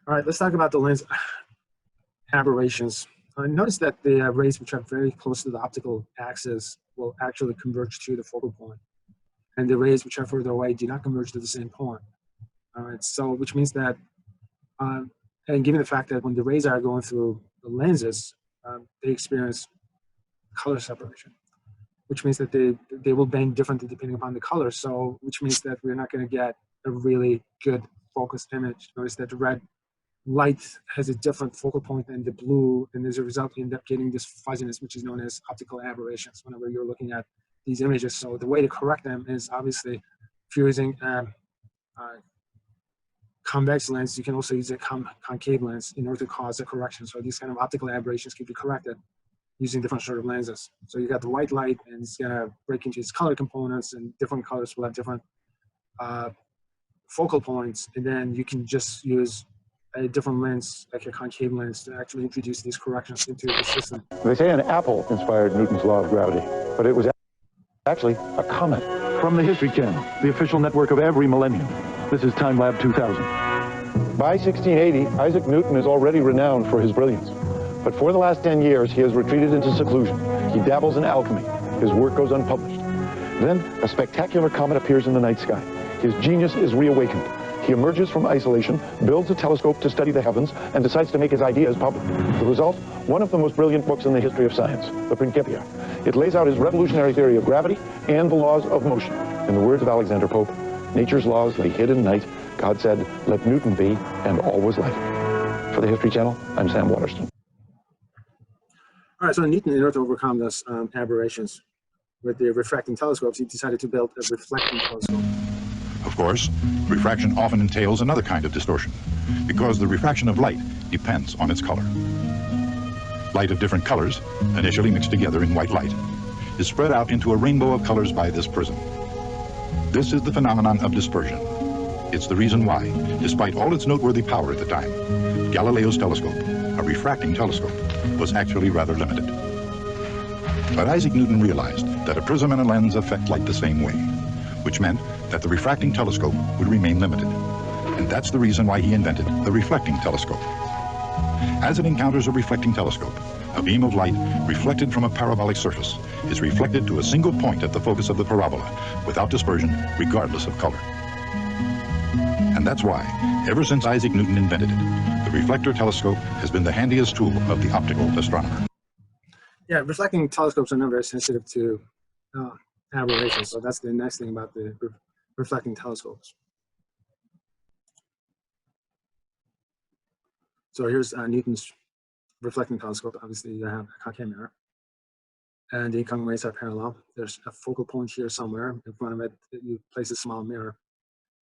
All right, let's talk about the lens aberrations. Notice that the rays which are very close to the optical axis will actually converge to the focal point, and the rays which are further away do not converge to the same point. All right, so which means that, and given the fact that when the rays are going through the lenses, they experience color separation, which means that they will bend differently depending upon the color. So which means that we're not going to get a really good focused image. Notice that the red light has a different focal point than the blue, and as a result you end up getting this fuzziness, which is known as optical aberrations whenever you're looking at these images. So the way to correct them is obviously if you're using convex lens, you can also use a concave lens in order to cause a correction. So these kind of optical aberrations can be corrected using different sort of lenses. So you got the white light, and it's gonna break into its color components, and different colors will have different focal points, and then you can just use a different lens, like a concave lens, to actually introduce these corrections into the system. They say an apple inspired Newton's law of gravity, but it was actually a comet. From the History Channel, the official network of every millennium, this is Time Lab 2000. By 1680, Isaac Newton is already renowned for his brilliance. But for the last 10 years, he has retreated into seclusion. He dabbles in alchemy. His work goes unpublished. Then, a spectacular comet appears in the night sky. His genius is reawakened. He emerges from isolation, builds a telescope to study the heavens, and decides to make his ideas public. The result? One of the most brilliant books in the history of science, the Principia. It lays out his revolutionary theory of gravity and the laws of motion. In the words of Alexander Pope, nature's laws lay hid in night. God said, let Newton be, and all was light. For the History Channel, I'm Sam Waterston. All right, so Newton, in order to overcome those aberrations with the refracting telescopes, he decided to build a reflecting telescope. Of course, refraction often entails another kind of distortion, because the refraction of light depends on its color. Light of different colors, initially mixed together in white light, is spread out into a rainbow of colors by this prism. This is the phenomenon of dispersion. It's the reason why, despite all its noteworthy power at the time, Galileo's telescope, a refracting telescope, was actually rather limited. But Isaac Newton realized that a prism and a lens affect light the same way, which meant that the refracting telescope would remain limited. And that's the reason why he invented the reflecting telescope. As it encounters a reflecting telescope, a beam of light reflected from a parabolic surface is reflected to a single point at the focus of the parabola, without dispersion, regardless of color. And that's why, ever since Isaac Newton invented it, the reflector telescope has been the handiest tool of the optical astronomer. Yeah, reflecting telescopes are not very sensitive to aberrations, so that's the nice thing about the reflecting telescopes. So here's Newton's reflecting telescope. Obviously, you have a concave mirror, and the incoming rays are parallel. There's a focal point here somewhere. In front of it, you place a small mirror.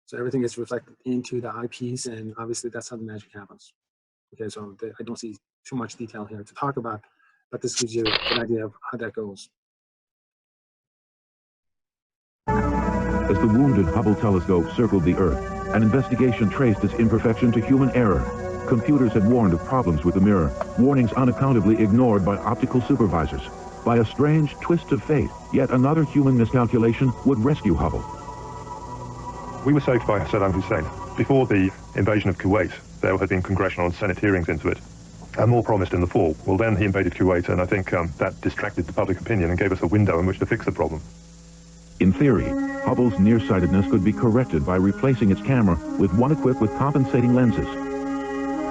So everything is reflected into the eyepiece, and obviously that's how the magic happens. Okay, so I don't see too much detail here to talk about, but this gives you an idea of how that goes. As the wounded Hubble telescope circled the Earth, an investigation traced its imperfection to human error. Computers had warned of problems with the mirror, warnings unaccountably ignored by optical supervisors. By a strange twist of fate, yet another human miscalculation would rescue Hubble. We were saved by Saddam Hussein. Before the invasion of Kuwait, there had been congressional and Senate hearings into it, and more promised in the fall. Well, then he invaded Kuwait, and I think that distracted the public opinion and gave us a window in which to fix the problem. In theory, Hubble's nearsightedness could be corrected by replacing its camera with one equipped with compensating lenses.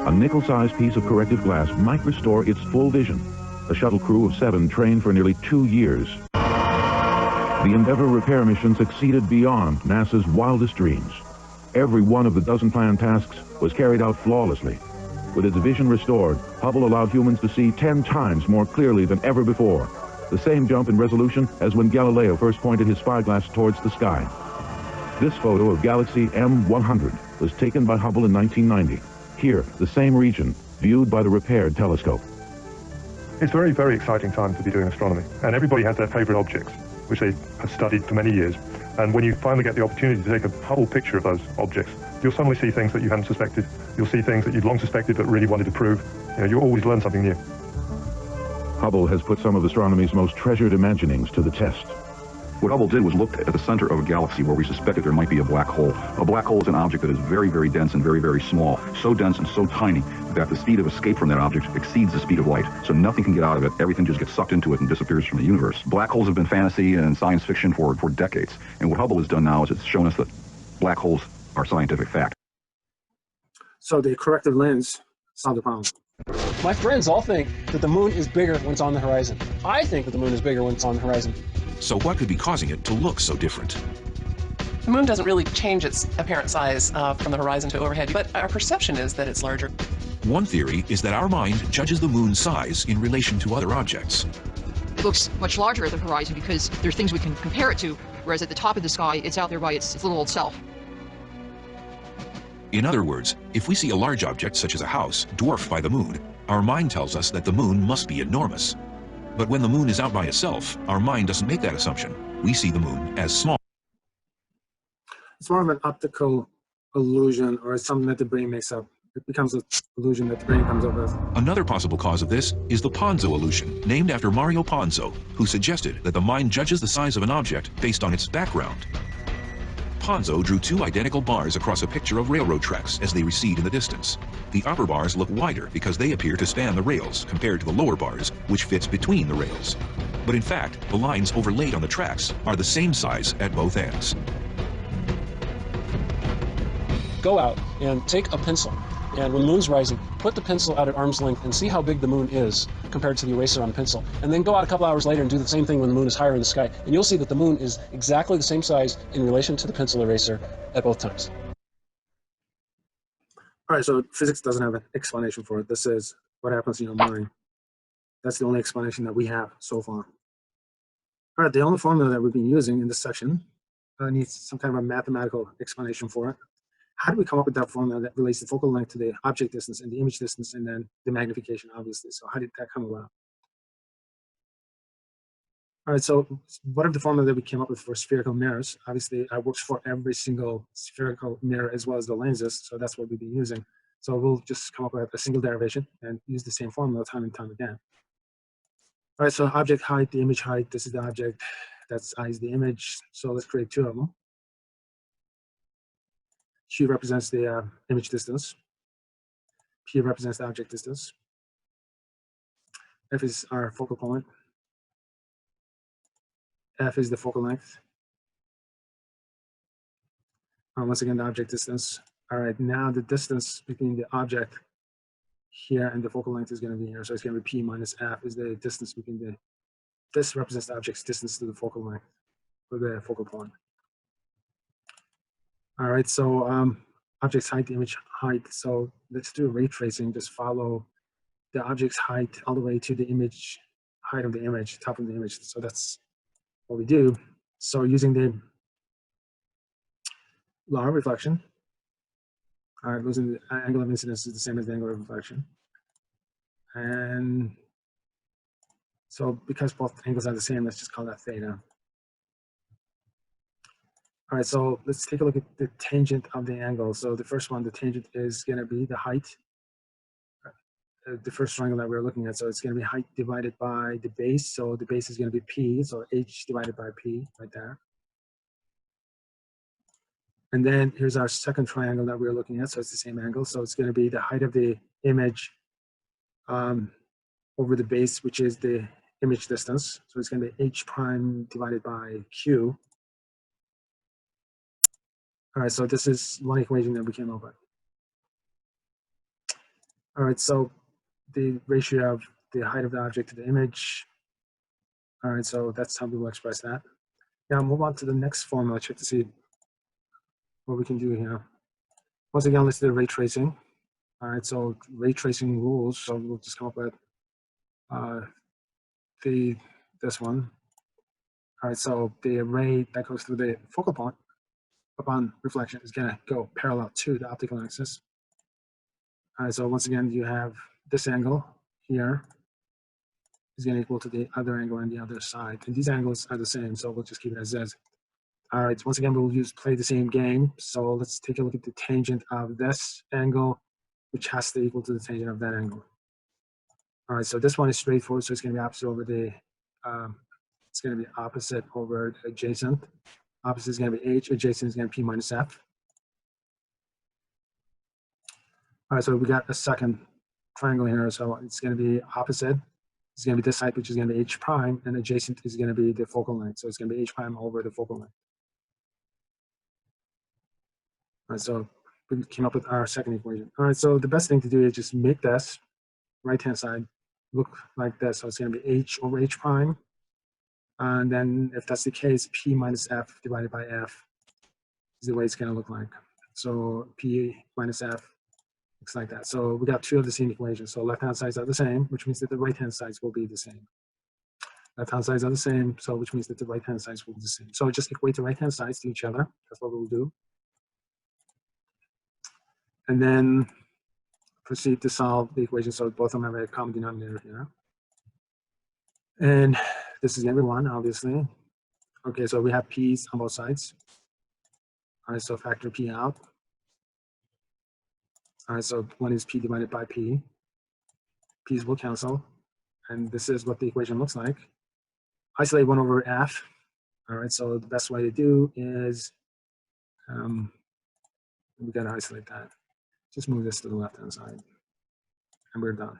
A nickel-sized piece of corrective glass might restore its full vision. A shuttle crew of 7 trained for nearly 2 years. The Endeavour repair mission succeeded beyond NASA's wildest dreams. Every one of the dozen planned tasks was carried out flawlessly. With its vision restored, Hubble allowed humans to see 10 times more clearly than ever before. The same jump in resolution as when Galileo first pointed his spyglass towards the sky. This photo of galaxy M100 was taken by Hubble in 1990. Here, the same region, viewed by the repaired telescope. It's a very, very exciting time to be doing astronomy, and everybody has their favorite objects, which they have studied for many years. And when you finally get the opportunity to take a Hubble picture of those objects, you'll suddenly see things that you hadn't suspected. You'll see things that you'd long suspected but really wanted to prove. You know, you always learn something new. Hubble has put some of astronomy's most treasured imaginings to the test. What Hubble did was looked at the center of a galaxy where we suspected there might be a black hole. A black hole is an object that is very, very dense and very, very small. So dense and so tiny that the speed of escape from that object exceeds the speed of light. So nothing can get out of it. Everything just gets sucked into it and disappears from the universe. Black holes have been fantasy and science fiction for decades. And what Hubble has done now is it's shown us that black holes are scientific fact. So the corrective lens solved the problem. My friends all think that the moon is bigger when it's on the horizon. I think that the moon is bigger when it's on the horizon. So what could be causing it to look so different? The moon doesn't really change its apparent size from the horizon to overhead, but our perception is that it's larger. One theory is that our mind judges the moon's size in relation to other objects. It looks much larger at the horizon because there's things we can compare it to, whereas at the top of the sky, it's out there by its little old self. In other words, if we see a large object such as a house dwarfed by the moon, our mind tells us that the moon must be enormous. But when the moon is out by itself, our mind doesn't make that assumption. We see the moon as small. It's more of an optical illusion, or something that the brain makes up. It becomes an illusion that the brain comes up with. Another possible cause of this is the Ponzo illusion, named after Mario Ponzo, who suggested that the mind judges the size of an object based on its background. Ponzo drew two identical bars across a picture of railroad tracks as they recede in the distance. The upper bars look wider because they appear to span the rails compared to the lower bars, which fits between the rails. But in fact, the lines overlaid on the tracks are the same size at both ends. Go out and take a pencil, and when the moon's rising, put the pencil out at arm's length and see how big the moon is compared to the eraser on the pencil. And then go out a couple hours later and do the same thing when the moon is higher in the sky. And you'll see that the moon is exactly the same size in relation to the pencil eraser at both times. All right, so physics doesn't have an explanation for it. This is what happens in your mind. That's the only explanation that we have so far. All right, the only formula that we've been using in this section needs some kind of a mathematical explanation for it. How do we come up with that formula that relates the focal length to the object distance and the image distance and then the magnification, obviously? So how did that come about? All right, so what if the formula that we came up with for spherical mirrors? Obviously, it works for every single spherical mirror as well as the lenses, so that's what we've been using. So we'll just come up with a single derivation and use the same formula time and time again. All right, so object height, the image height, this is the object, that's I is the image. So let's create two of them. Q represents the image distance. P represents the object distance. F is our focal point. F is the focal length. Once again, the object distance. All right, now the distance between the object here and the focal length is going to be here. So it's going to be P minus F is the distance between the, this represents the object's distance to the focal length, or the focal point. All right, so object's height, the image height. So let's do ray tracing. Just follow the object's height all the way to the image height of the image, top of the image. So that's what we do. So using the law of reflection, all right, losing the angle of incidence is the same as the angle of reflection. And so because both angles are the same, let's just call that theta. All right, so let's take a look at the tangent of the angle. So the first one, the tangent is going to be the height, the first triangle that we're looking at. So it's going to be height divided by the base. So the base is going to be P, so H divided by P right there. And then here's our second triangle that we're looking at. So it's the same angle. So it's going to be the height of the image over the base, which is the image distance. So it's going to be H prime divided by Q. All right, so this is one equation that we came up with. All right, so the ratio of the height of the object to the image. All right, so that's how we will express that. Now move on to the next formula, check to see what we can do here. Once again, let's do ray tracing. All right, so ray tracing rules. So we'll just come up with this one. All right, so the ray that goes through the focal point upon reflection is going to go parallel to the optical axis. All right, so once again, you have this angle here is going to equal to the other angle on the other side. And these angles are the same, so we'll just keep it as is. All right, once again, we'll play the same game. So let's take a look at the tangent of this angle, which has to equal to the tangent of that angle. All right, so this one is straightforward, so it's going to be opposite over the it's going to be opposite over adjacent. Opposite is going to be H, adjacent is going to be P minus F. All right, so we got a second triangle here, so it's going to be opposite. It's going to be this side, which is going to be H prime, and adjacent is going to be the focal length. So it's going to be H prime over the focal length. All right, so we came up with our second equation. All right, so the best thing to do is just make this right-hand side look like this. So it's going to be H over H prime. And then if that's the case, P minus F divided by F is the way it's going to look like. So P minus F looks like that. So we got two of the same equations. So left-hand sides are the same, which means that the right-hand sides will be the same. Left-hand sides are the same, so which means that the right-hand sides will be the same. So just equate the right-hand sides to each other. That's what we'll do. And then proceed to solve the equation. So both of them have a common denominator here. And this is going to be 1, obviously. Okay, so we have p's on both sides. All right, so factor p out. All right, so 1 is p divided by p. P's will cancel. And this is what the equation looks like. Isolate 1 over f. All right, so the best way to do is, we got to isolate that. Just move this to the left-hand side. And we're done.